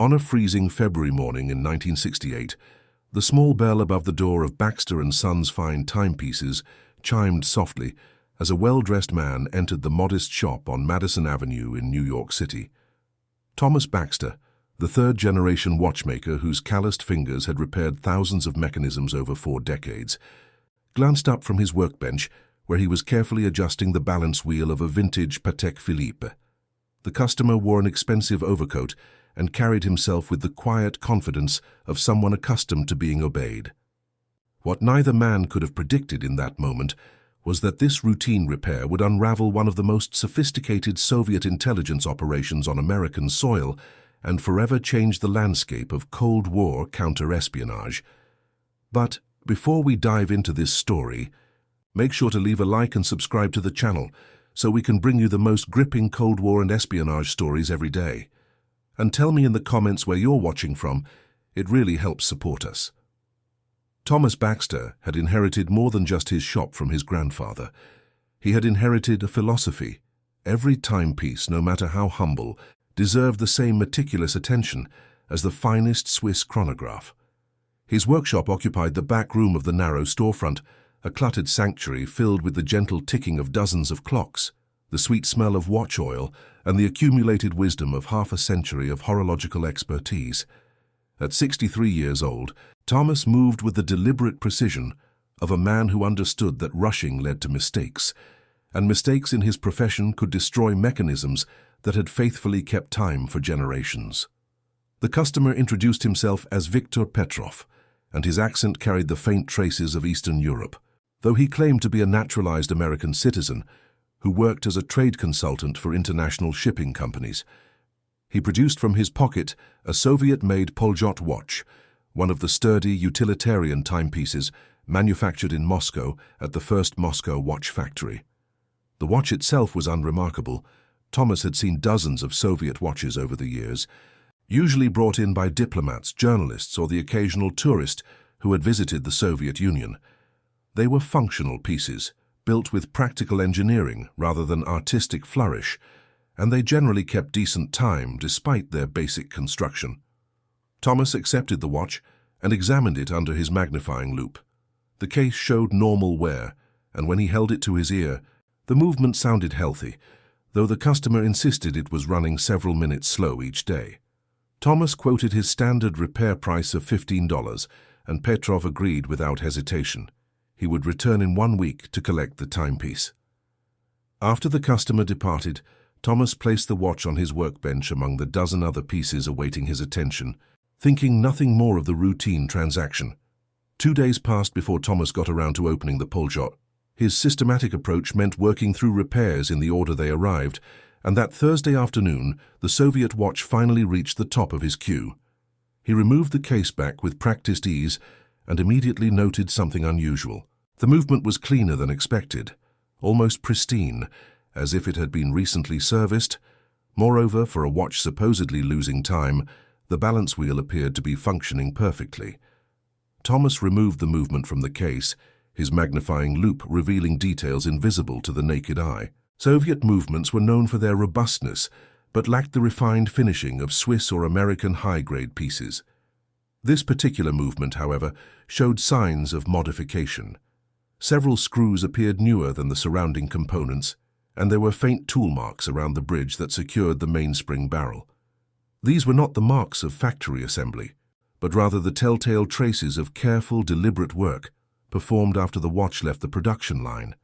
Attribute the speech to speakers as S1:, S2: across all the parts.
S1: On a freezing February morning in 1968, the small bell above the door of Baxter & Sons Fine Timepieces chimed softly as a well-dressed man entered the modest shop on Madison Avenue in New York City. Thomas Baxter, the third-generation watchmaker whose calloused fingers had repaired thousands of mechanisms over 4 decades, glanced up from his workbench where he was carefully adjusting the balance wheel of a vintage Patek Philippe. The customer wore an expensive overcoat and carried himself with the quiet confidence of someone accustomed to being obeyed. What neither man could have predicted in that moment was that this routine repair would unravel one of the most sophisticated Soviet intelligence operations on American soil and forever change the landscape of Cold War counter-espionage. But before we dive into this story, make sure to leave a like and subscribe to the channel so we can bring you the most gripping Cold War and espionage stories every day. And tell me in the comments where you're watching from. It really helps support us. Thomas Baxter had inherited more than just his shop from his grandfather. He had inherited a philosophy. Every timepiece, no matter how humble, deserved the same meticulous attention as the finest Swiss chronograph. His workshop occupied the back room of the narrow storefront, a cluttered sanctuary filled with the gentle ticking of dozens of clocks, the sweet smell of watch oil, and the accumulated wisdom of half a century of horological expertise. At 63 years old, Thomas moved with the deliberate precision of a man who understood that rushing led to mistakes, and mistakes in his profession could destroy mechanisms that had faithfully kept time for generations. The customer introduced himself as Viktor Petrov, and his accent carried the faint traces of Eastern Europe, though he claimed to be a naturalized American citizen who worked as a trade consultant for international shipping companies. He produced from his pocket a Soviet-made Poljot watch, one of the sturdy utilitarian timepieces manufactured in Moscow at the first Moscow watch factory. The watch itself was unremarkable. Thomas had seen dozens of Soviet watches over the years, usually brought in by diplomats, journalists, or the occasional tourist who had visited the Soviet Union. They were functional pieces, built with practical engineering rather than artistic flourish, and they generally kept decent time despite their basic construction. Thomas accepted the watch and examined it under his magnifying loupe. The case showed normal wear, and when he held it to his ear, the movement sounded healthy, though the customer insisted it was running several minutes slow each day. Thomas quoted his standard repair price of $15, and Petrov agreed without hesitation. He would return in 1 week to collect the timepiece. After the customer departed, Thomas placed the watch on his workbench among the dozen other pieces awaiting his attention, thinking nothing more of the routine transaction. 2 days passed before Thomas got around to opening the Poljot. His systematic approach meant working through repairs in the order they arrived, and that Thursday afternoon, the Soviet watch finally reached the top of his queue. He removed the case back with practiced ease and immediately noted something unusual. The movement was cleaner than expected, almost pristine, as if it had been recently serviced. Moreover, for a watch supposedly losing time, the balance wheel appeared to be functioning perfectly. Thomas removed the movement from the case, his magnifying loupe revealing details invisible to the naked eye. Soviet movements were known for their robustness, but lacked the refined finishing of Swiss or American high-grade pieces. This particular movement, however, showed signs of modification. Several screws appeared newer than the surrounding components, and there were faint tool marks around the bridge that secured the mainspring barrel. These were not the marks of factory assembly, but rather the telltale traces of careful, deliberate work performed after the watch left the production line.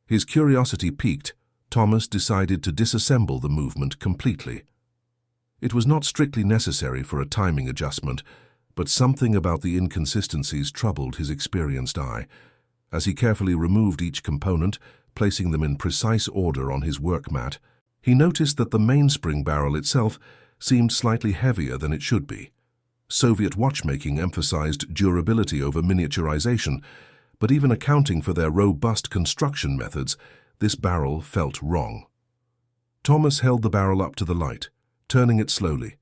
S1: His curiosity piqued, Thomas decided to disassemble the movement completely. It was not strictly necessary for a timing adjustment, but something about the inconsistencies troubled his experienced eye. As he carefully removed each component, placing them in precise order on his work mat, he noticed that the mainspring barrel itself seemed slightly heavier than it should be. Soviet watchmaking emphasized durability over miniaturization, but even accounting for their robust construction methods, this barrel felt wrong. Thomas held the barrel up to the light, turning it slowly.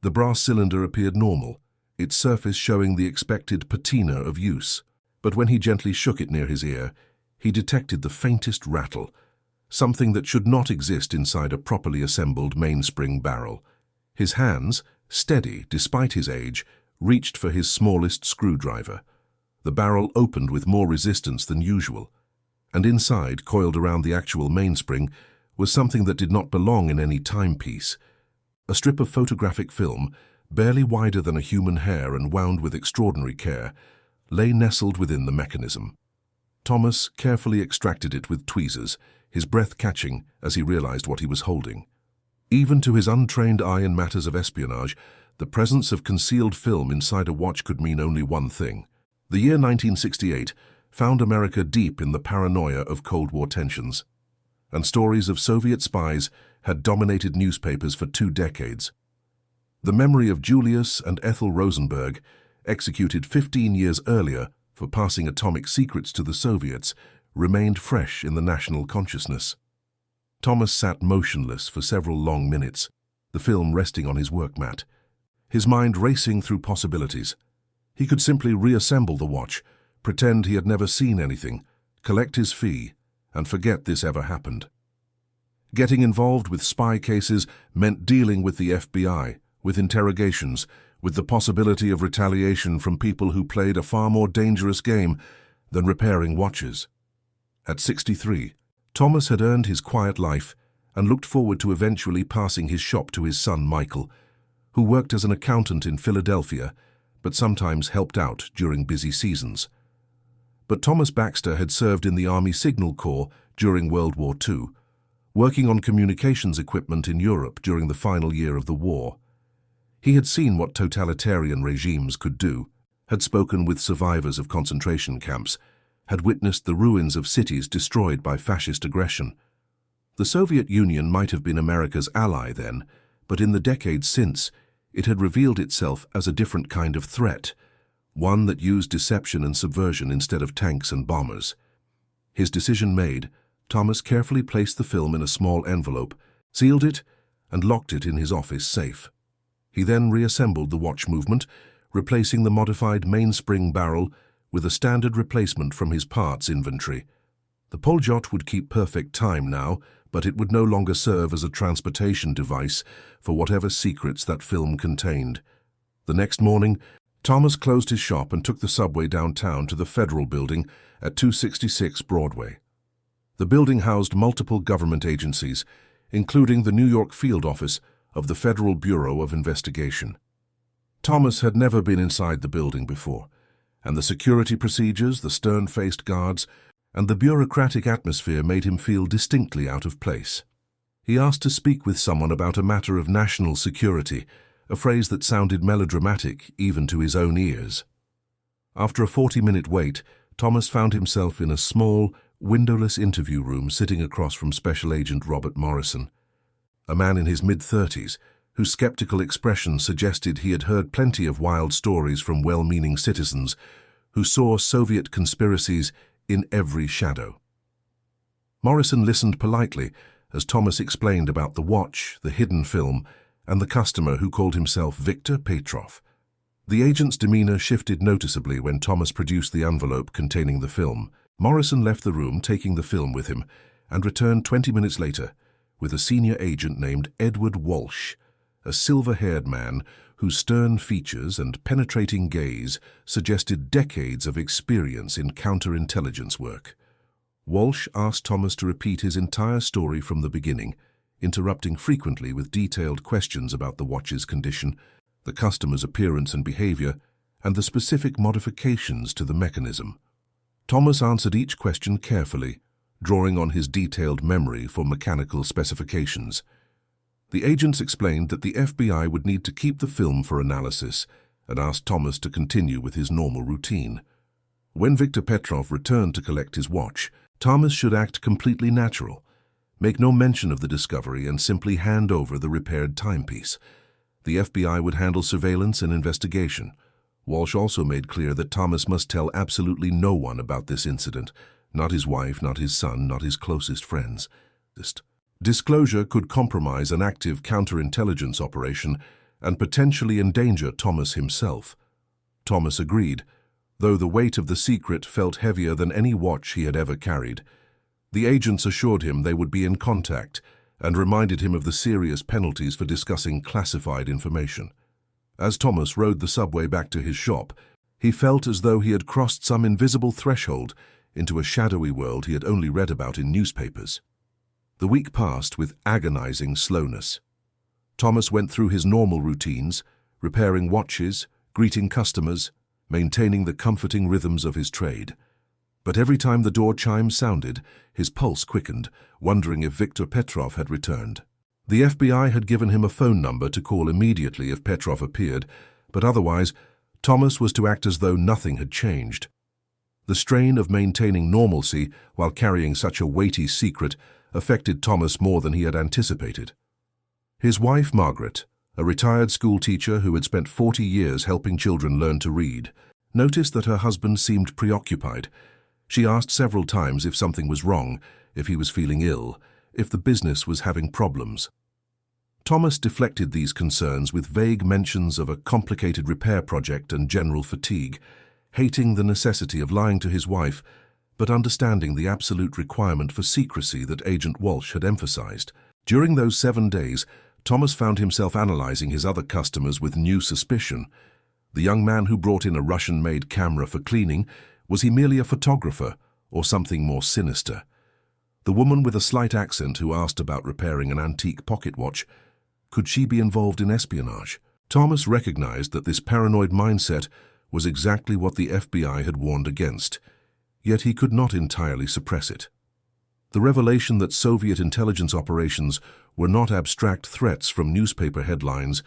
S1: The brass cylinder appeared normal, its surface showing the expected patina of use. But when he gently shook it near his ear, he detected the faintest rattle, something that should not exist inside a properly assembled mainspring barrel. His hands, steady despite his age, reached for his smallest screwdriver. The barrel opened with more resistance than usual, and inside, coiled around the actual mainspring, was something that did not belong in any timepiece. A strip of photographic film, barely wider than a human hair and wound with extraordinary care, lay nestled within the mechanism. Thomas carefully extracted it with tweezers, his breath catching as he realized what he was holding. Even to his untrained eye in matters of espionage, the presence of concealed film inside a watch could mean only one thing. The year 1968 found America deep in the paranoia of Cold War tensions, and stories of Soviet spies had dominated newspapers for 2 decades. The memory of Julius and Ethel Rosenberg, executed 15 years earlier for passing atomic secrets to the Soviets, remained fresh in the national consciousness. Thomas sat motionless for several long minutes, the film resting on his work mat, his mind racing through possibilities. He could simply reassemble the watch, pretend he had never seen anything, collect his fee, and forget this ever happened. Getting involved with spy cases meant dealing with the FBI, with interrogations, with the possibility of retaliation from people who played a far more dangerous game than repairing watches. At 63, Thomas had earned his quiet life and looked forward to eventually passing his shop to his son Michael, who worked as an accountant in Philadelphia, but sometimes helped out during busy seasons. But Thomas Baxter had served in the Army Signal Corps during World War II, working on communications equipment in Europe during the final year of the war. He had seen what totalitarian regimes could do, had spoken with survivors of concentration camps, had witnessed the ruins of cities destroyed by fascist aggression. The Soviet Union might have been America's ally then, but in the decades since, it had revealed itself as a different kind of threat, one that used deception and subversion instead of tanks and bombers. His decision made, Thomas carefully placed the film in a small envelope, sealed it, and locked it in his office safe. He then reassembled the watch movement, replacing the modified mainspring barrel with a standard replacement from his parts inventory. The Poljot would keep perfect time now, but it would no longer serve as a transportation device for whatever secrets that film contained. The next morning, Thomas closed his shop and took the subway downtown to the Federal Building at 266 Broadway. The building housed multiple government agencies, including the New York field office of the Federal Bureau of Investigation. Thomas had never been inside the building before, and the security procedures, the stern-faced guards, and the bureaucratic atmosphere made him feel distinctly out of place. He asked to speak with someone about a matter of national security, a phrase that sounded melodramatic even to his own ears. After a 40-minute wait, Thomas found himself in a small, windowless interview room sitting across from Special Agent Robert Morrison, a man in his mid-30s, whose skeptical expression suggested he had heard plenty of wild stories from well-meaning citizens who saw Soviet conspiracies in every shadow. Morrison listened politely as Thomas explained about the watch, the hidden film, and the customer who called himself Victor Petrov. The agent's demeanor shifted noticeably when Thomas produced the envelope containing the film. Morrison left the room, taking the film with him, and returned 20 minutes later with a senior agent named Edward Walsh, a silver-haired man whose stern features and penetrating gaze suggested decades of experience in counterintelligence work. Walsh asked Thomas to repeat his entire story from the beginning, interrupting frequently with detailed questions about the watch's condition, the customer's appearance and behavior, and the specific modifications to the mechanism. Thomas answered each question carefully, drawing on his detailed memory for mechanical specifications. The agents explained that the FBI would need to keep the film for analysis and asked Thomas to continue with his normal routine. When Victor Petrov returned to collect his watch, Thomas should act completely natural, make no mention of the discovery, and simply hand over the repaired timepiece. The FBI would handle surveillance and investigation. Walsh also made clear that Thomas must tell absolutely no one about this incident, not his wife, not his son, not his closest friends. Disclosure could compromise an active counterintelligence operation and potentially endanger Thomas himself. Thomas agreed, though the weight of the secret felt heavier than any watch he had ever carried. The agents assured him they would be in contact and reminded him of the serious penalties for discussing classified information. As Thomas rode the subway back to his shop, he felt as though he had crossed some invisible threshold into a shadowy world he had only read about in newspapers. The week passed with agonizing slowness. Thomas went through his normal routines, repairing watches, greeting customers, maintaining the comforting rhythms of his trade. But every time the door chime sounded, his pulse quickened, wondering if Viktor Petrov had returned. The FBI had given him a phone number to call immediately if Petrov appeared, but otherwise, Thomas was to act as though nothing had changed. The strain of maintaining normalcy while carrying such a weighty secret affected Thomas more than he had anticipated. His wife, Margaret, a retired school teacher who had spent 40 years helping children learn to read, noticed that her husband seemed preoccupied. She asked several times if something was wrong, if he was feeling ill, if the business was having problems. Thomas deflected these concerns with vague mentions of a complicated repair project and general fatigue, hating the necessity of lying to his wife, but understanding the absolute requirement for secrecy that Agent Walsh had emphasized. During those 7 days, Thomas found himself analyzing his other customers with new suspicion. The young man who brought in a Russian-made camera for cleaning, was he merely a photographer or something more sinister? The woman with a slight accent who asked about repairing an antique pocket watch, could she be involved in espionage? Thomas recognized that this paranoid mindset was exactly what the FBI had warned against, yet he could not entirely suppress it. The revelation that Soviet intelligence operations were not abstract threats from newspaper headlines,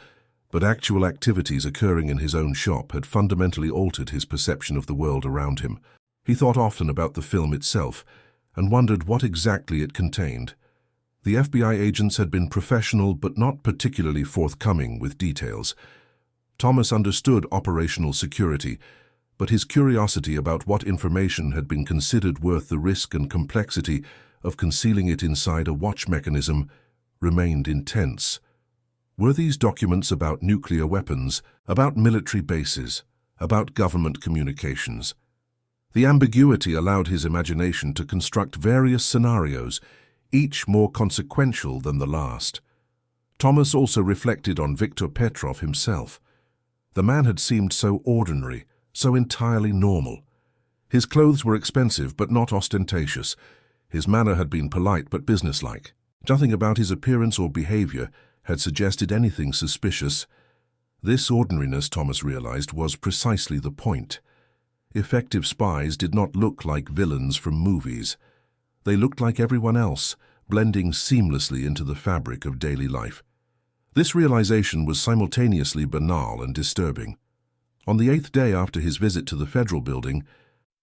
S1: but actual activities occurring in his own shop had fundamentally altered his perception of the world around him. He thought often about the film itself and wondered what exactly it contained. The FBI agents had been professional but not particularly forthcoming with details. Thomas understood operational security, but his curiosity about what information had been considered worth the risk and complexity of concealing it inside a watch mechanism remained intense. Were these documents about nuclear weapons, about military bases, about government communications? The ambiguity allowed his imagination to construct various scenarios, each more consequential than the last. Thomas also reflected on Viktor Petrov himself. The man had seemed so ordinary, so entirely normal. His clothes were expensive but not ostentatious. His manner had been polite but businesslike. Nothing about his appearance or behavior had suggested anything suspicious. This ordinariness, Thomas realized, was precisely the point. Effective spies did not look like villains from movies. They looked like everyone else, blending seamlessly into the fabric of daily life. This realization was simultaneously banal and disturbing. On the 8th day after his visit to the Federal Building,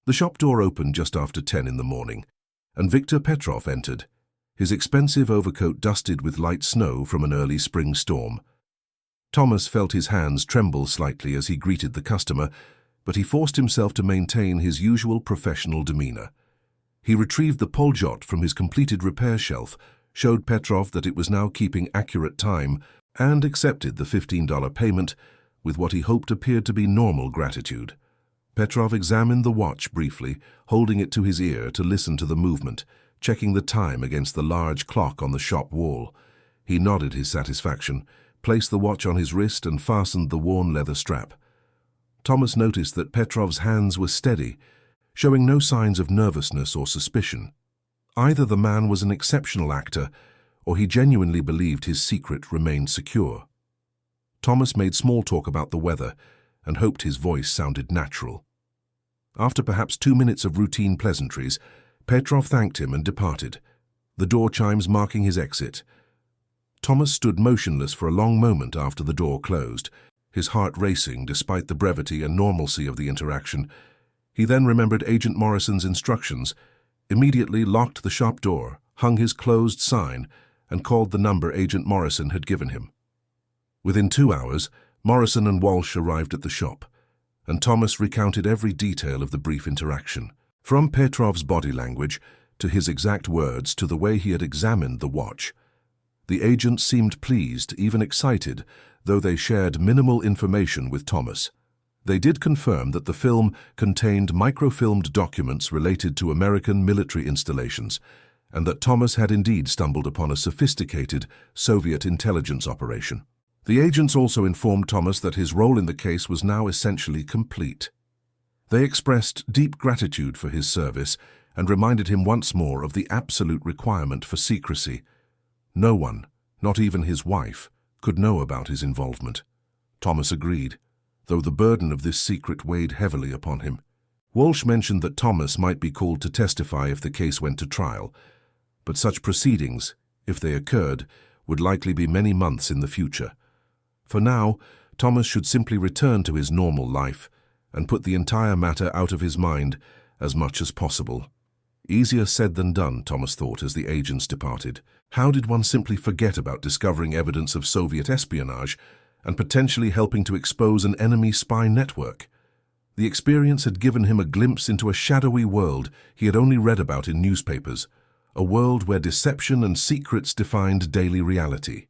S1: the shop door opened just after 10 in the morning, and Viktor Petrov entered, his expensive overcoat dusted with light snow from an early spring storm. Thomas felt his hands tremble slightly as he greeted the customer, but he forced himself to maintain his usual professional demeanor. He retrieved the Poljot from his completed repair shelf, showed Petrov that it was now keeping accurate time, and accepted the $15 payment with what he hoped appeared to be normal gratitude. Petrov examined the watch briefly, holding it to his ear to listen to the movement, checking the time against the large clock on the shop wall. He nodded his satisfaction, placed the watch on his wrist and fastened the worn leather strap. Thomas noticed that Petrov's hands were steady, showing no signs of nervousness or suspicion. Either the man was an exceptional actor, or he genuinely believed his secret remained secure. Thomas made small talk about the weather and hoped his voice sounded natural. After perhaps 2 minutes of routine pleasantries, Petrov thanked him and departed, the door chimes marking his exit. Thomas stood motionless for a long moment after the door closed, his heart racing despite the brevity and normalcy of the interaction. He then remembered Agent Morrison's instructions, immediately locked the shop door, hung his closed sign, and called the number Agent Morrison had given him. Within 2 hours, Morrison and Walsh arrived at the shop, and Thomas recounted every detail of the brief interaction. From Petrov's body language, to his exact words, to the way he had examined the watch. The agents seemed pleased, even excited, though they shared minimal information with Thomas. They did confirm that the film contained microfilmed documents related to American military installations, and that Thomas had indeed stumbled upon a sophisticated Soviet intelligence operation. The agents also informed Thomas that his role in the case was now essentially complete. They expressed deep gratitude for his service and reminded him once more of the absolute requirement for secrecy. No one, not even his wife, could know about his involvement. Thomas agreed, though the burden of this secret weighed heavily upon him. Walsh mentioned that Thomas might be called to testify if the case went to trial, but such proceedings, if they occurred, would likely be many months in the future. For now, Thomas should simply return to his normal life and put the entire matter out of his mind as much as possible. Easier said than done, Thomas thought as the agents departed. How did one simply forget about discovering evidence of Soviet espionage and potentially helping to expose an enemy spy network? The experience had given him a glimpse into a shadowy world he had only read about in newspapers, a world where deception and secrets defined daily reality.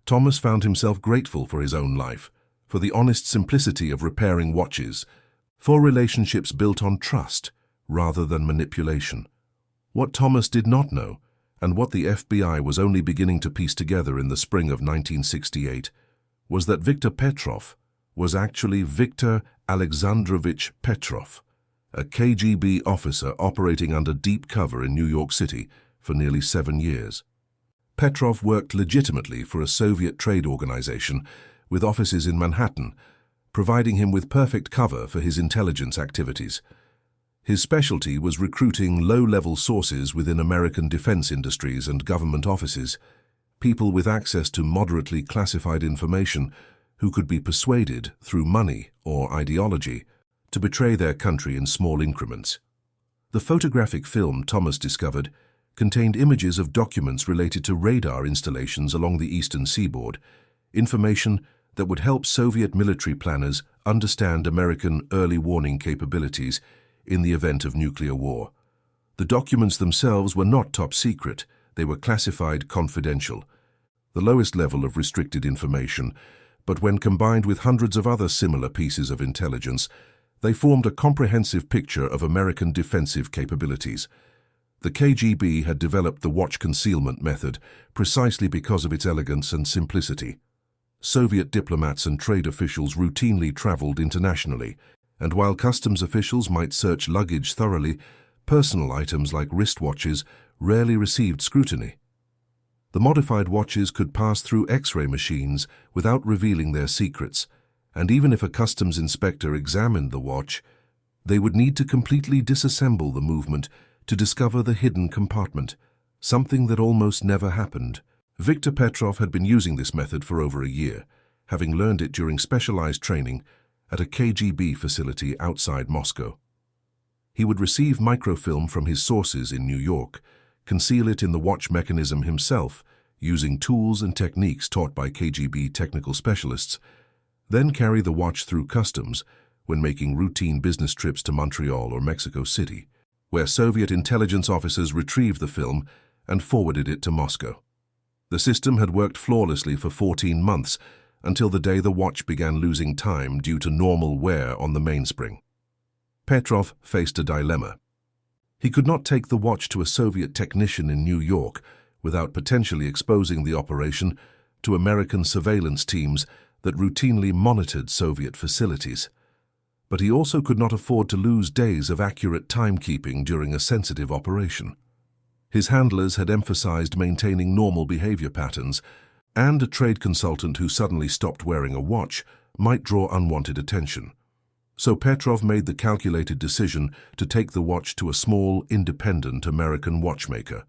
S1: Thomas found himself grateful for his own life, for the honest simplicity of repairing watches, for relationships built on trust rather than manipulation. What Thomas did not know, and what the FBI was only beginning to piece together in the spring of 1968, was that Viktor Petrov was actually Viktor Alexandrovich Petrov, a KGB officer operating under deep cover in New York City for nearly 7 years. Petrov worked legitimately for a Soviet trade organization with offices in Manhattan, providing him with perfect cover for his intelligence activities. His specialty was recruiting low-level sources within American defense industries and government offices, people with access to moderately classified information who could be persuaded through money or ideology to betray their country in small increments. The photographic film Thomas discovered contained images of documents related to radar installations along the eastern seaboard, information that would help Soviet military planners understand American early warning capabilities in the event of nuclear war. The documents themselves were not top secret, they were classified confidential, the lowest level of restricted information, but when combined with hundreds of other similar pieces of intelligence, they formed a comprehensive picture of American defensive capabilities. The KGB had developed the watch concealment method precisely because of its elegance and simplicity. Soviet diplomats and trade officials routinely traveled internationally, and while customs officials might search luggage thoroughly, personal items like wristwatches rarely received scrutiny. The modified watches could pass through X-ray machines without revealing their secrets, and even if a customs inspector examined the watch, they would need to completely disassemble the movement to discover the hidden compartment, something that almost never happened. Viktor Petrov had been using this method for over a year, having learned it during specialized training at a KGB facility outside Moscow. He would receive microfilm from his sources in New York, conceal it in the watch mechanism himself, using tools and techniques taught by KGB technical specialists, then carry the watch through customs when making routine business trips to Montreal or Mexico City, where Soviet intelligence officers retrieved the film and forwarded it to Moscow. The system had worked flawlessly for 14 months until the day the watch began losing time due to normal wear on the mainspring. Petrov faced a dilemma. He could not take the watch to a Soviet technician in New York without potentially exposing the operation to American surveillance teams that routinely monitored Soviet facilities. But he also could not afford to lose days of accurate timekeeping during a sensitive operation. His handlers had emphasized maintaining normal behavior patterns, and a trade consultant who suddenly stopped wearing a watch might draw unwanted attention. So Petrov made the calculated decision to take the watch to a small, independent American watchmaker,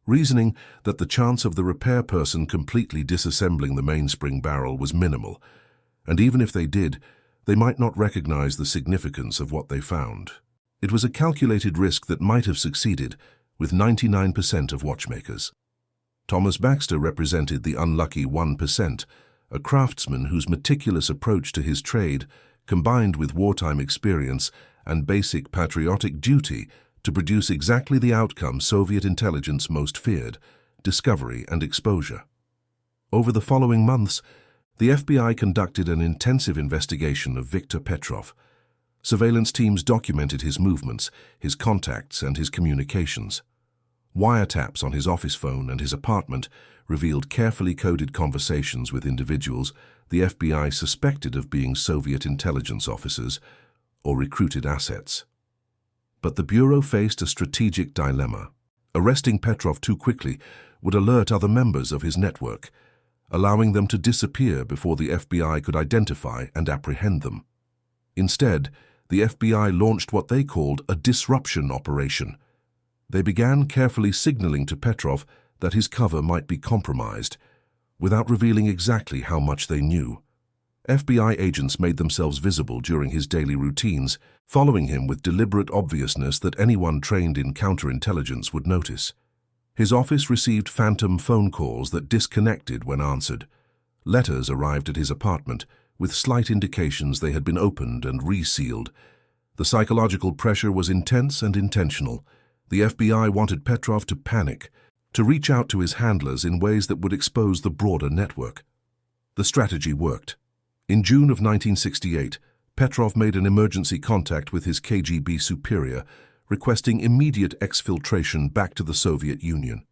S1: reasoning that the chance of the repair person completely disassembling the mainspring barrel was minimal, and even if they did, they might not recognize the significance of what they found. It was a calculated risk that might have succeeded with 99% of watchmakers. Thomas Baxter represented the unlucky 1%, a craftsman whose meticulous approach to his trade combined with wartime experience and basic patriotic duty to produce exactly the outcome Soviet intelligence most feared: discovery and exposure. Over the following months, the FBI conducted an intensive investigation of Viktor Petrov. Surveillance teams documented his movements, his contacts, and his communications. Wiretaps on his office phone and his apartment revealed carefully coded conversations with individuals the FBI suspected of being Soviet intelligence officers or recruited assets. But the Bureau faced a strategic dilemma. Arresting Petrov too quickly would alert other members of his network, allowing them to disappear before the FBI could identify and apprehend them. Instead, the FBI launched what they called a disruption operation. They began carefully signaling to Petrov that his cover might be compromised, without revealing exactly how much they knew. FBI agents made themselves visible during his daily routines, following him with deliberate obviousness that anyone trained in counterintelligence would notice. His office received phantom phone calls that disconnected when answered. Letters arrived at his apartment, with slight indications they had been opened and resealed. The psychological pressure was intense and intentional. The FBI wanted Petrov to panic, to reach out to his handlers in ways that would expose the broader network. The strategy worked. In June of 1968, Petrov made an emergency contact with his KGB superior, requesting immediate exfiltration back to the Soviet Union.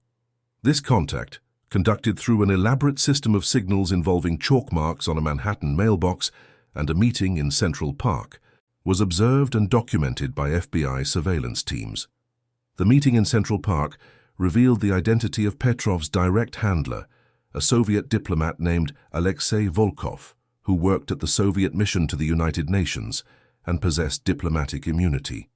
S1: This contact, conducted through an elaborate system of signals involving chalk marks on a Manhattan mailbox and a meeting in Central Park, was observed and documented by FBI surveillance teams. The meeting in Central Park revealed the identity of Petrov's direct handler, a Soviet diplomat named Alexei Volkov, who worked at the Soviet mission to the United Nations and possessed diplomatic immunity.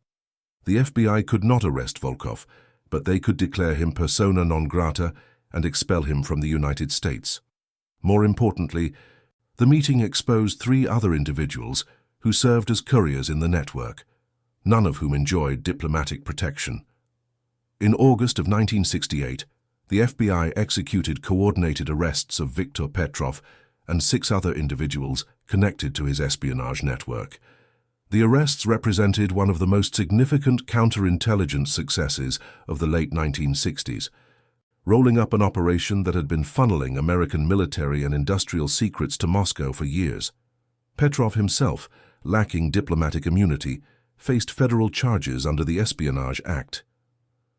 S1: The FBI could not arrest Volkov, but they could declare him persona non grata and expel him from the United States. More importantly, the meeting exposed 3 other individuals who served as couriers in the network, none of whom enjoyed diplomatic protection. In August of 1968, the FBI executed coordinated arrests of Viktor Petrov and 6 other individuals connected to his espionage network. The arrests represented one of the most significant counterintelligence successes of the late 1960s, rolling up an operation that had been funneling American military and industrial secrets to Moscow for years. Petrov himself, lacking diplomatic immunity, faced federal charges under the Espionage Act.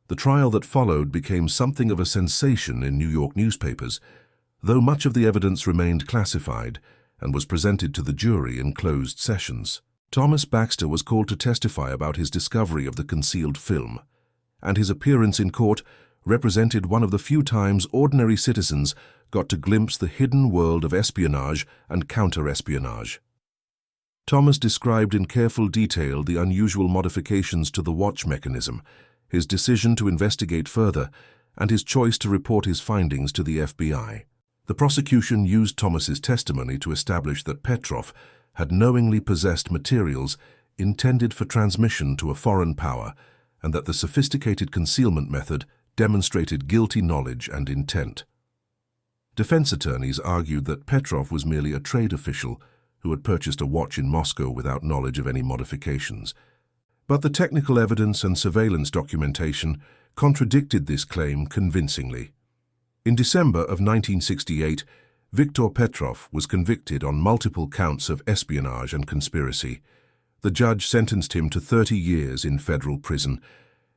S1: The trial that followed became something of a sensation in New York newspapers, though much of the evidence remained classified and was presented to the jury in closed sessions. Thomas Baxter was called to testify about his discovery of the concealed film, and his appearance in court represented one of the few times ordinary citizens got to glimpse the hidden world of espionage and counter-espionage. Thomas described in careful detail the unusual modifications to the watch mechanism, his decision to investigate further, and his choice to report his findings to the FBI. The prosecution used Thomas's testimony to establish that Petrov had knowingly possessed materials intended for transmission to a foreign power, and that the sophisticated concealment method demonstrated guilty knowledge and intent. Defense attorneys argued that Petrov was merely a trade official who had purchased a watch in Moscow without knowledge of any modifications. But the technical evidence and surveillance documentation contradicted this claim convincingly. In December of 1968, Viktor Petrov was convicted on multiple counts of espionage and conspiracy. The judge sentenced him to 30 years in federal prison.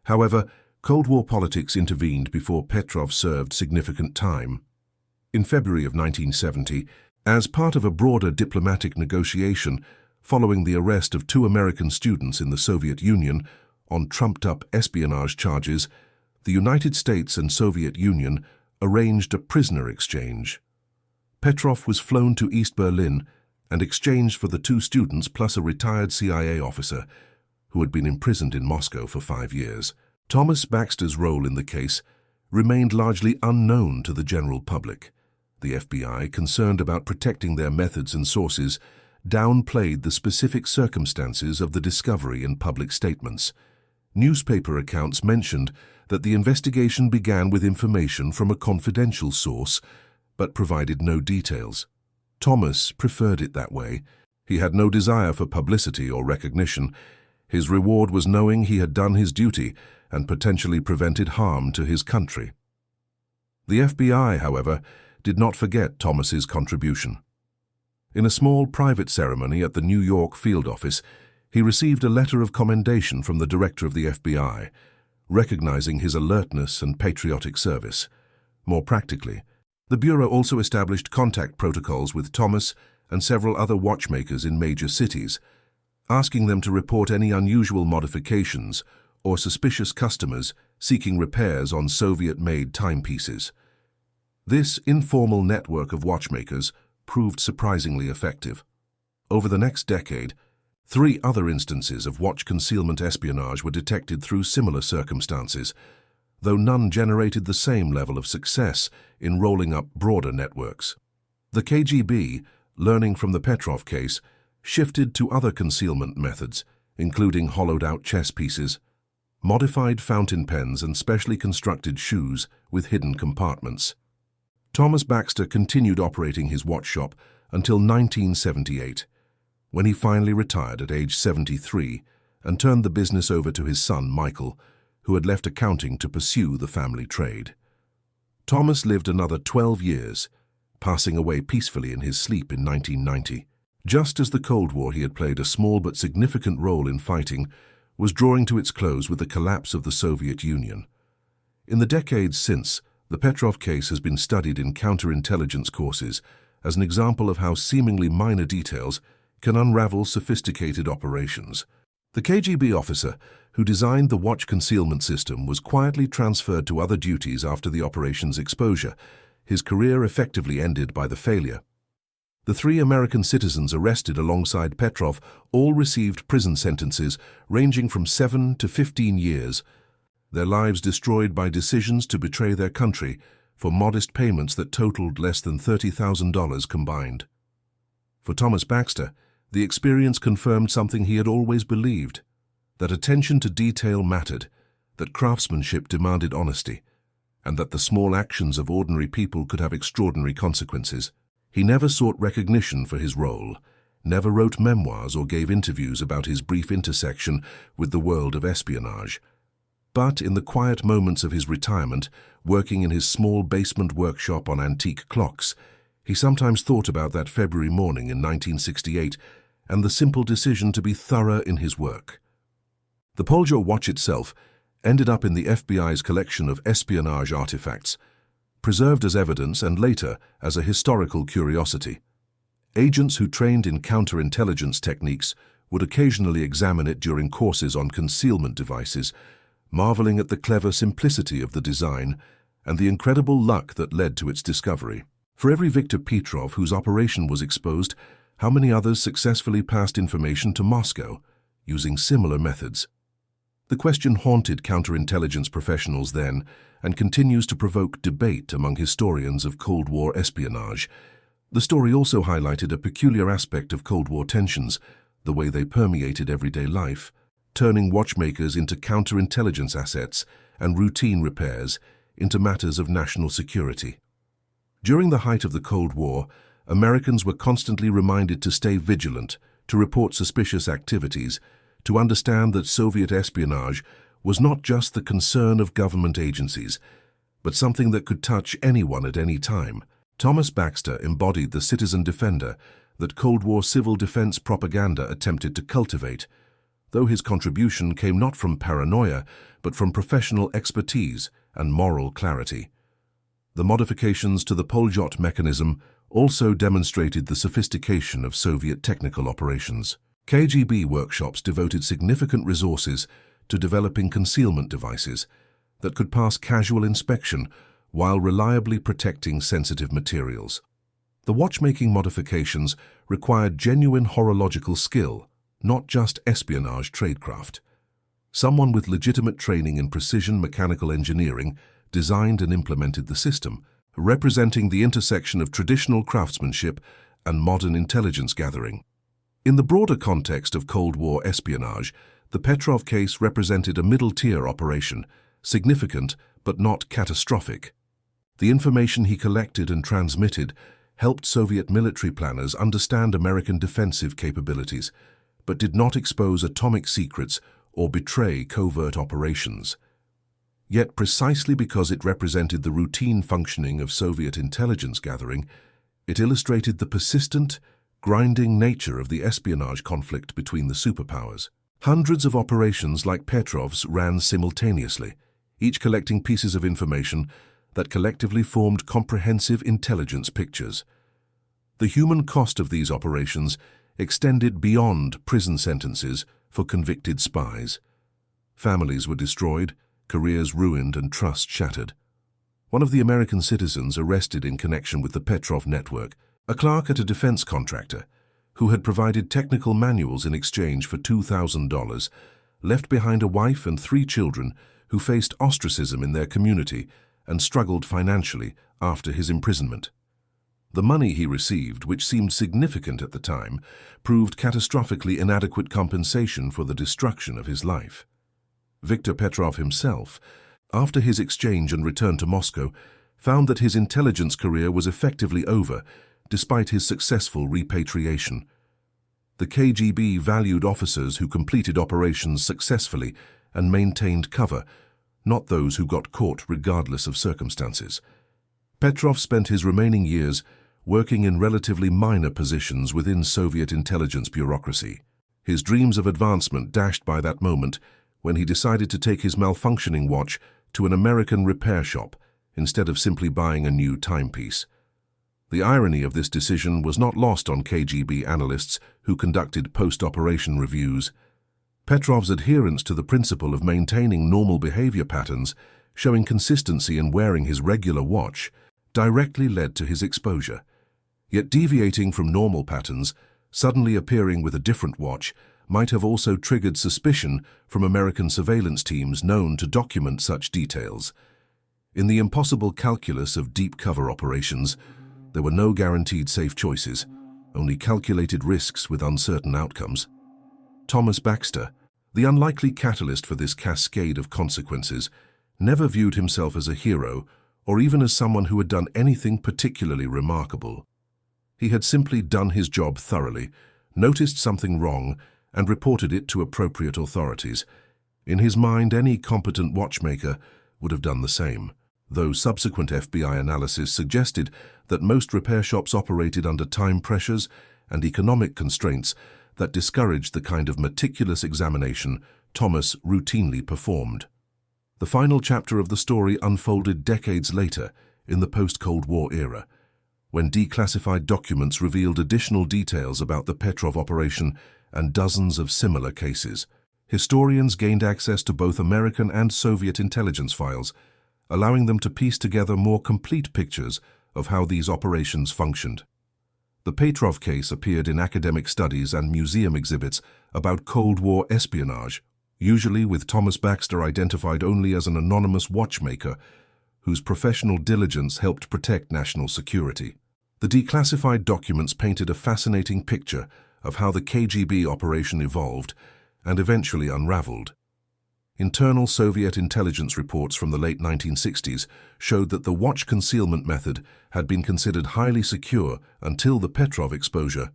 S1: However, Cold War politics intervened before Petrov served significant time. In February of 1970, as part of a broader diplomatic negotiation, following the arrest of 2 American students in the Soviet Union on trumped-up espionage charges, the United States and Soviet Union arranged a prisoner exchange. Petrov was flown to East Berlin and exchanged for the 2 students plus a retired CIA officer who had been imprisoned in Moscow for 5 years. Thomas Baxter's role in the case remained largely unknown to the general public. The FBI, concerned about protecting their methods and sources, downplayed the specific circumstances of the discovery in public statements. Newspaper accounts mentioned that the investigation began with information from a confidential source, but provided no details. Thomas preferred it that way. He had no desire for publicity or recognition. His reward was knowing he had done his duty and potentially prevented harm to his country. The FBI, however, did not forget Thomas's contribution. In a small private ceremony at the New York field office, he received a letter of commendation from the director of the FBI, recognizing his alertness and patriotic service. More practically, the Bureau also established contact protocols with Thomas and several other watchmakers in major cities, asking them to report any unusual modifications or suspicious customers seeking repairs on Soviet-made timepieces. This informal network of watchmakers proved surprisingly effective. Over the next decade, 3 other instances of watch concealment espionage were detected through similar circumstances, though none generated the same level of success in rolling up broader networks. The KGB, learning from the Petrov case, shifted to other concealment methods, including hollowed-out chess pieces, modified fountain pens, and specially constructed shoes with hidden compartments. Thomas Baxter continued operating his watch shop until 1978, when he finally retired at age 73 and turned the business over to his son, Michael, who had left accounting to pursue the family trade. Thomas lived another 12 years, passing away peacefully in his sleep in 1990. Just as the Cold War he had played a small but significant role in fighting was drawing to its close with the collapse of the Soviet Union. In the decades since, the Petrov case has been studied in counterintelligence courses as an example of how seemingly minor details can unravel sophisticated operations. The KGB officer who designed the watch concealment system was quietly transferred to other duties after the operation's exposure, his career effectively ended by the failure. The 3 American citizens arrested alongside Petrov all received prison sentences ranging from 7 to 15 years, their lives destroyed by decisions to betray their country for modest payments that totaled less than $30,000 combined. For Thomas Baxter, the experience confirmed something he had always believed, that attention to detail mattered, that craftsmanship demanded honesty, and that the small actions of ordinary people could have extraordinary consequences. He never sought recognition for his role, never wrote memoirs or gave interviews about his brief intersection with the world of espionage. But in the quiet moments of his retirement, working in his small basement workshop on antique clocks, he sometimes thought about that February morning in 1968 and the simple decision to be thorough in his work. The Poljo watch itself ended up in the FBI's collection of espionage artifacts, preserved as evidence and later as a historical curiosity. Agents who trained in counterintelligence techniques would occasionally examine it during courses on concealment devices, marveling at the clever simplicity of the design and the incredible luck that led to its discovery. For every Viktor Petrov whose operation was exposed, how many others successfully passed information to Moscow using similar methods? The question haunted counterintelligence professionals then and continues to provoke debate among historians of Cold War espionage. The story also highlighted a peculiar aspect of Cold War tensions, the way they permeated everyday life, turning watchmakers into counterintelligence assets and routine repairs into matters of national security. During the height of the Cold War, Americans were constantly reminded to stay vigilant, to report suspicious activities, to understand that Soviet espionage was not just the concern of government agencies, but something that could touch anyone at any time. Thomas Baxter embodied the citizen defender that Cold War civil defense propaganda attempted to cultivate, though his contribution came not from paranoia, but from professional expertise and moral clarity. The modifications to the Poljot mechanism also demonstrated the sophistication of Soviet technical operations. KGB workshops devoted significant resources to developing concealment devices that could pass casual inspection while reliably protecting sensitive materials. The watchmaking modifications required genuine horological skill, not just espionage tradecraft. Someone with legitimate training in precision mechanical engineering designed and implemented the system, representing the intersection of traditional craftsmanship and modern intelligence gathering. In the broader context of Cold War espionage, the Petrov case represented a middle-tier operation, significant but not catastrophic. The information he collected and transmitted helped Soviet military planners understand American defensive capabilities, but did not expose atomic secrets or betray covert operations. Yet precisely because it represented the routine functioning of Soviet intelligence gathering, it illustrated the persistent, grinding nature of the espionage conflict between the superpowers. Hundreds of operations like Petrov's ran simultaneously, each collecting pieces of information that collectively formed comprehensive intelligence pictures. The human cost of these operations extended beyond prison sentences for convicted spies. Families were destroyed, careers ruined, and trust shattered. One of the American citizens arrested in connection with the Petrov network, a clerk at a defense contractor, who had provided technical manuals in exchange for $2,000, left behind a wife and 3 children who faced ostracism in their community and struggled financially after his imprisonment. The money he received, which seemed significant at the time, proved catastrophically inadequate compensation for the destruction of his life. Viktor Petrov himself, after his exchange and return to Moscow, found that his intelligence career was effectively over, despite his successful repatriation. The KGB valued officers who completed operations successfully and maintained cover, not those who got caught regardless of circumstances. Petrov spent his remaining years working in relatively minor positions within Soviet intelligence bureaucracy, his dreams of advancement dashed by that moment when he decided to take his malfunctioning watch to an American repair shop instead of simply buying a new timepiece. The irony of this decision was not lost on KGB analysts who conducted post-operation reviews. Petrov's adherence to the principle of maintaining normal behavior patterns, showing consistency in wearing his regular watch, directly led to his exposure. Yet deviating from normal patterns, suddenly appearing with a different watch, might have also triggered suspicion from American surveillance teams known to document such details. In the impossible calculus of deep cover operations, there were no guaranteed safe choices, only calculated risks with uncertain outcomes. Thomas Baxter, the unlikely catalyst for this cascade of consequences, never viewed himself as a hero or even as someone who had done anything particularly remarkable. He had simply done his job thoroughly, noticed something wrong, and reported it to appropriate authorities. In his mind, any competent watchmaker would have done the same, though subsequent FBI analysis suggested that most repair shops operated under time pressures and economic constraints that discouraged the kind of meticulous examination Thomas routinely performed. The final chapter of the story unfolded decades later, in the post-Cold War era, when declassified documents revealed additional details about the Petrov operation and dozens of similar cases. Historians gained access to both American and Soviet intelligence files, allowing them to piece together more complete pictures of how these operations functioned. The Petrov case appeared in academic studies and museum exhibits about Cold War espionage, usually with Thomas Baxter identified only as an anonymous watchmaker whose professional diligence helped protect national security. The declassified documents painted a fascinating picture of how the KGB operation evolved and eventually unraveled. Internal Soviet intelligence reports from the late 1960s showed that the watch concealment method had been considered highly secure until the Petrov exposure.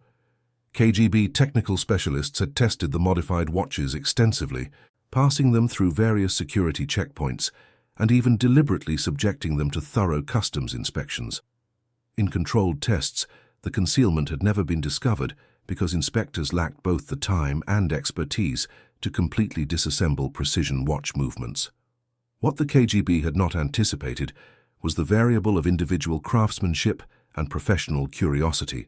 S1: KGB technical specialists had tested the modified watches extensively, passing them through various security checkpoints and even deliberately subjecting them to thorough customs inspections. In controlled tests, the concealment had never been discovered because inspectors lacked both the time and expertise to completely disassemble precision watch movements. What the KGB had not anticipated was the variable of individual craftsmanship and professional curiosity.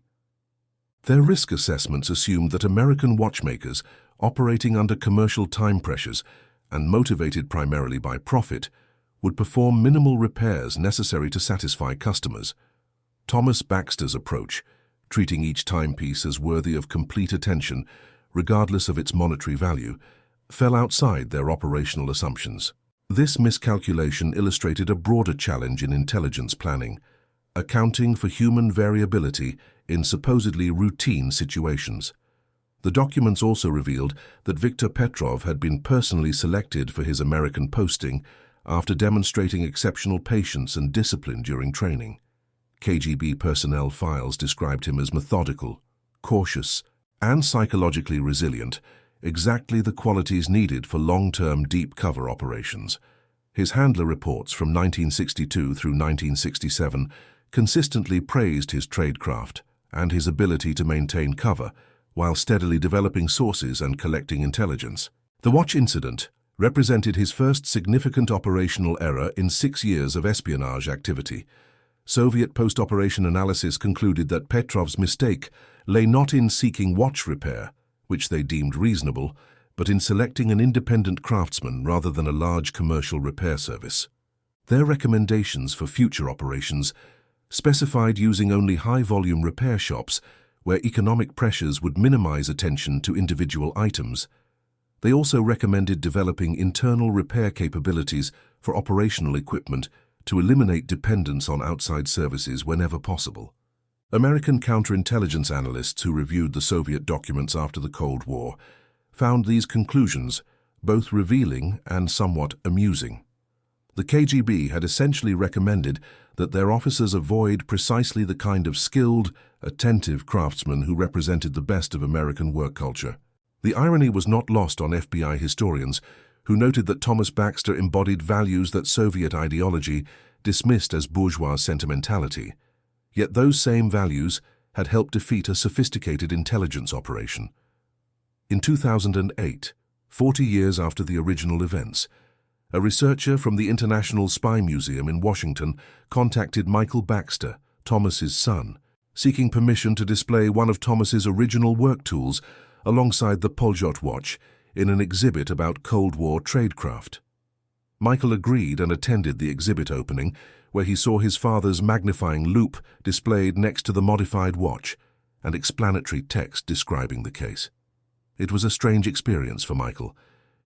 S1: Their risk assessments assumed that American watchmakers, operating under commercial time pressures and motivated primarily by profit, would perform minimal repairs necessary to satisfy customers. Thomas Baxter's approach, treating each timepiece as worthy of complete attention, regardless of its monetary value, fell outside their operational assumptions. This miscalculation illustrated a broader challenge in intelligence planning, accounting for human variability in supposedly routine situations. The documents also revealed that Viktor Petrov had been personally selected for his American posting after demonstrating exceptional patience and discipline during training. KGB personnel files described him as methodical, cautious, and psychologically resilient, exactly the qualities needed for long-term deep cover operations. His handler reports from 1962 through 1967 consistently praised his tradecraft and his ability to maintain cover, while steadily developing sources and collecting intelligence. The watch incident represented his first significant operational error in 6 years of espionage activity. Soviet post-operation analysis concluded that Petrov's mistake lay not in seeking watch repair, which they deemed reasonable, but in selecting an independent craftsman rather than a large commercial repair service. Their recommendations for future operations specified using only high-volume repair shops where economic pressures would minimize attention to individual items. They also recommended developing internal repair capabilities for operational equipment to eliminate dependence on outside services whenever possible. American counterintelligence analysts who reviewed the Soviet documents after the Cold War found these conclusions both revealing and somewhat amusing. The KGB had essentially recommended that their officers avoid precisely the kind of skilled, attentive craftsmen who represented the best of American work culture. The irony was not lost on FBI historians, who noted that Thomas Baxter embodied values that Soviet ideology dismissed as bourgeois sentimentality. Yet those same values had helped defeat a sophisticated intelligence operation. In 2008, 40 years after the original events, a researcher from the International Spy Museum in Washington contacted Michael Baxter, Thomas's son, seeking permission to display one of Thomas's original work tools alongside the Poljot watch in an exhibit about Cold War tradecraft. Michael agreed and attended the exhibit opening, where he saw his father's magnifying loupe displayed next to the modified watch and explanatory text describing the case. It was a strange experience for Michael.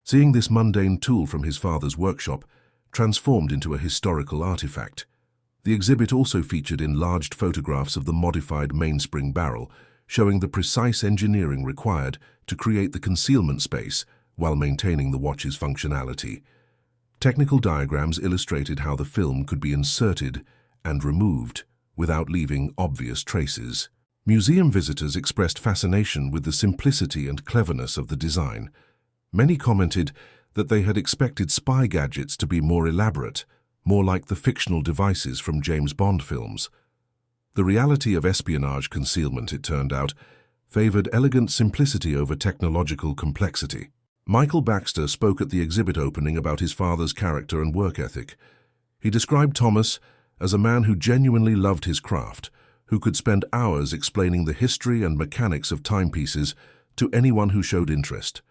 S1: Seeing this mundane tool from his father's workshop transformed into a historical artifact. The exhibit also featured enlarged photographs of the modified mainspring barrel, showing the precise engineering required to create the concealment space while maintaining the watch's functionality. Technical diagrams illustrated how the film could be inserted and removed without leaving obvious traces. Museum visitors expressed fascination with the simplicity and cleverness of the design. Many commented that they had expected spy gadgets to be more elaborate, more like the fictional devices from James Bond films. The reality of espionage concealment, it turned out, favored elegant simplicity over technological complexity. Michael Baxter spoke at the exhibit opening about his father's character and work ethic. He described Thomas as a man who genuinely loved his craft, who could spend hours explaining the history and mechanics of timepieces to anyone who showed interest.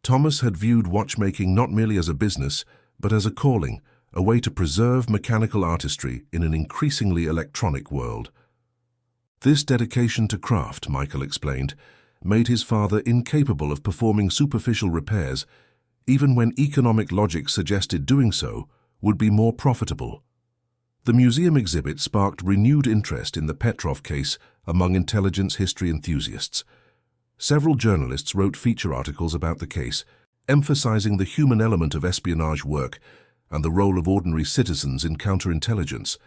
S1: Thomas had viewed watchmaking not merely as a business, but as a calling, a way to preserve mechanical artistry in an increasingly electronic world. This dedication to craft, Michael explained, made his father incapable of performing superficial repairs, even when economic logic suggested doing so would be more profitable. The museum exhibit sparked renewed interest in the Petrov case among intelligence history enthusiasts. Several journalists wrote feature articles about the case, emphasizing the human element of espionage work and the role of ordinary citizens in counterintelligence.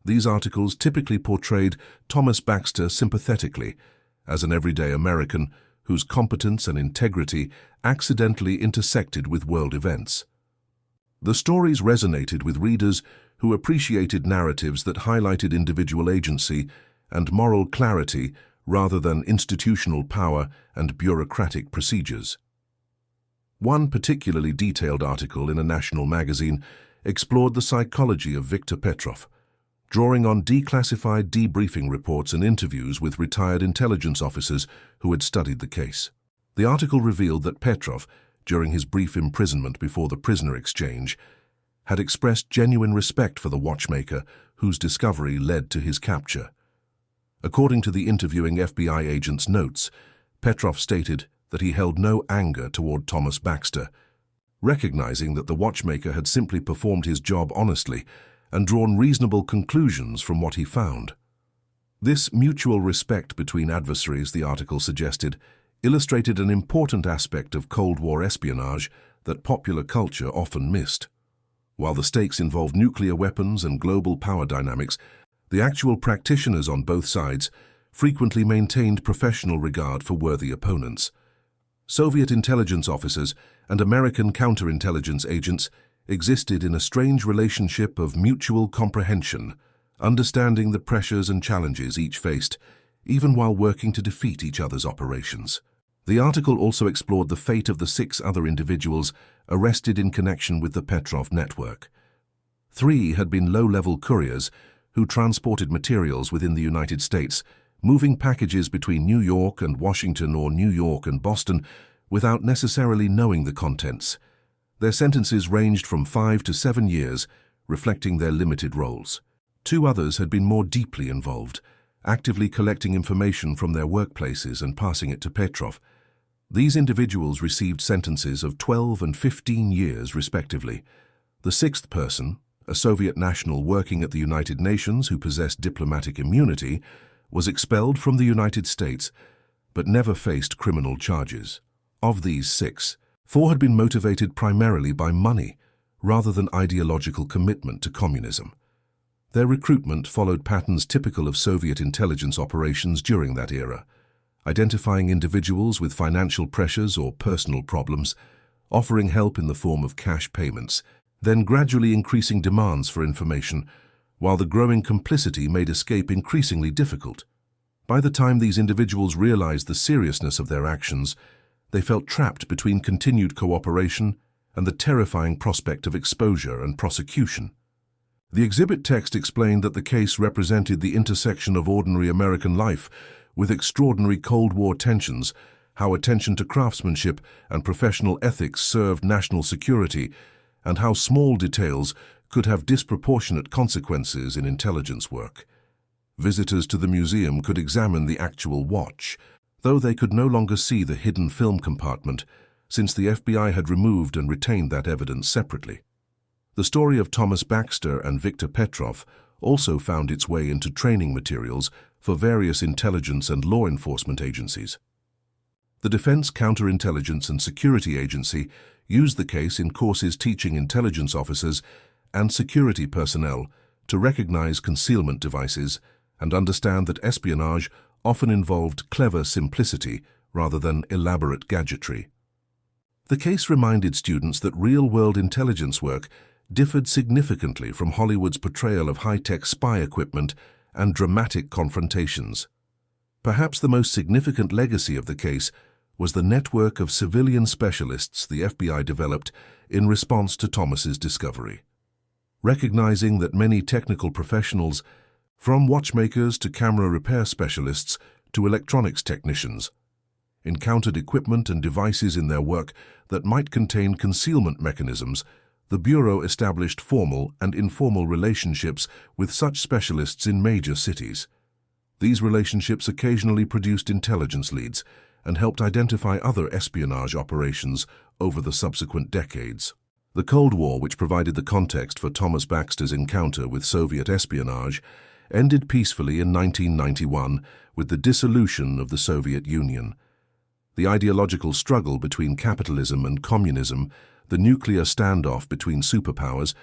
S1: These articles typically portrayed Thomas Baxter sympathetically, as an everyday American whose competence and integrity accidentally intersected with world events. The stories resonated with readers who appreciated narratives that highlighted individual agency and moral clarity rather than institutional power and bureaucratic procedures. One particularly detailed article in a national magazine explored the psychology of Viktor Petrov, drawing on declassified debriefing reports and interviews with retired intelligence officers who had studied the case. The article revealed that Petrov, during his brief imprisonment before the prisoner exchange, had expressed genuine respect for the watchmaker whose discovery led to his capture. According to the interviewing FBI agent's notes, Petrov stated that he held no anger toward Thomas Baxter, recognizing that the watchmaker had simply performed his job honestly and drawn reasonable conclusions from what he found. This mutual respect between adversaries, the article suggested, illustrated an important aspect of Cold War espionage that popular culture often missed. While the stakes involved nuclear weapons and global power dynamics, the actual practitioners on both sides frequently maintained professional regard for worthy opponents. Soviet intelligence officers and American counterintelligence agents existed in a strange relationship of mutual comprehension, understanding the pressures and challenges each faced, even while working to defeat each other's operations. The article also explored the fate of the 6 other individuals arrested in connection with the Petrov network. 3 had been low-level couriers who transported materials within the United States, moving packages between New York and Washington or New York and Boston without necessarily knowing the contents. Their sentences ranged from 5 to 7 years, reflecting their limited roles. 2 others had been more deeply involved, actively collecting information from their workplaces and passing it to Petrov. These individuals received sentences of 12 and 15 years, respectively. The 6th person, a Soviet national working at the United Nations who possessed diplomatic immunity, was expelled from the United States, but never faced criminal charges. Of these 6, 4 had been motivated primarily by money, rather than ideological commitment to communism. Their recruitment followed patterns typical of Soviet intelligence operations during that era, identifying individuals with financial pressures or personal problems, offering help in the form of cash payments, then gradually increasing demands for information, while the growing complicity made escape increasingly difficult. By the time these individuals realized the seriousness of their actions, they felt trapped between continued cooperation and the terrifying prospect of exposure and prosecution. The exhibit text explained that the case represented the intersection of ordinary American life with extraordinary Cold War tensions, how attention to craftsmanship and professional ethics served national security, and how small details could have disproportionate consequences in intelligence work. Visitors to the museum could examine the actual watch, though they could no longer see the hidden film compartment, since the FBI had removed and retained that evidence separately. The story of Thomas Baxter and Victor Petrov also found its way into training materials for various intelligence and law enforcement agencies. The Defense Counterintelligence and Security Agency used the case in courses teaching intelligence officers and security personnel to recognize concealment devices and understand that espionage often involved clever simplicity rather than elaborate gadgetry. The case reminded students that real-world intelligence work differed significantly from Hollywood's portrayal of high-tech spy equipment and dramatic confrontations. Perhaps the most significant legacy of the case was the network of civilian specialists the FBI developed in response to Thomas's discovery. Recognizing that many technical professionals, from watchmakers to camera repair specialists to electronics technicians, encountered equipment and devices in their work that might contain concealment mechanisms, the Bureau established formal and informal relationships with such specialists in major cities. These relationships occasionally produced intelligence leads and helped identify other espionage operations over the subsequent decades. The Cold War, which provided the context for Thomas Baxter's encounter with Soviet espionage, ended peacefully in 1991 with the dissolution of the Soviet Union. The ideological struggle between capitalism and communism, the nuclear standoff between superpowers,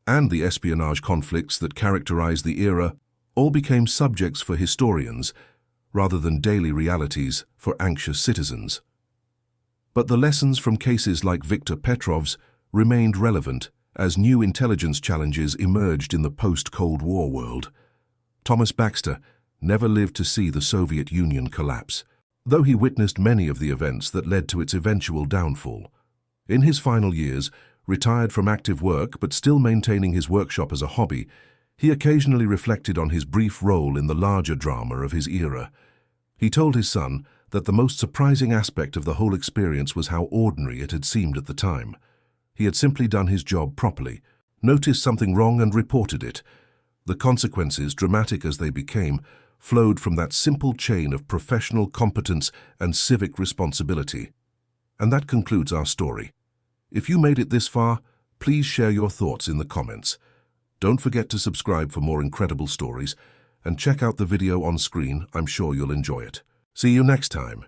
S1: and the espionage conflicts that characterized the era all became subjects for historians rather than daily realities for anxious citizens. But the lessons from cases like Victor Petrov's remained relevant as new intelligence challenges emerged in the post-Cold War world. Thomas Baxter never lived to see the Soviet Union collapse, though he witnessed many of the events that led to its eventual downfall. In his final years, retired from active work but still maintaining his workshop as a hobby, he occasionally reflected on his brief role in the larger drama of his era. He told his son that the most surprising aspect of the whole experience was how ordinary it had seemed at the time. He had simply done his job properly, noticed something wrong and reported it. The consequences, dramatic as they became, flowed from that simple chain of professional competence and civic responsibility. And that concludes our story. If you made it this far, please share your thoughts in the comments. Don't forget to subscribe for more incredible stories, and check out the video on screen. I'm sure you'll enjoy it. See you next time.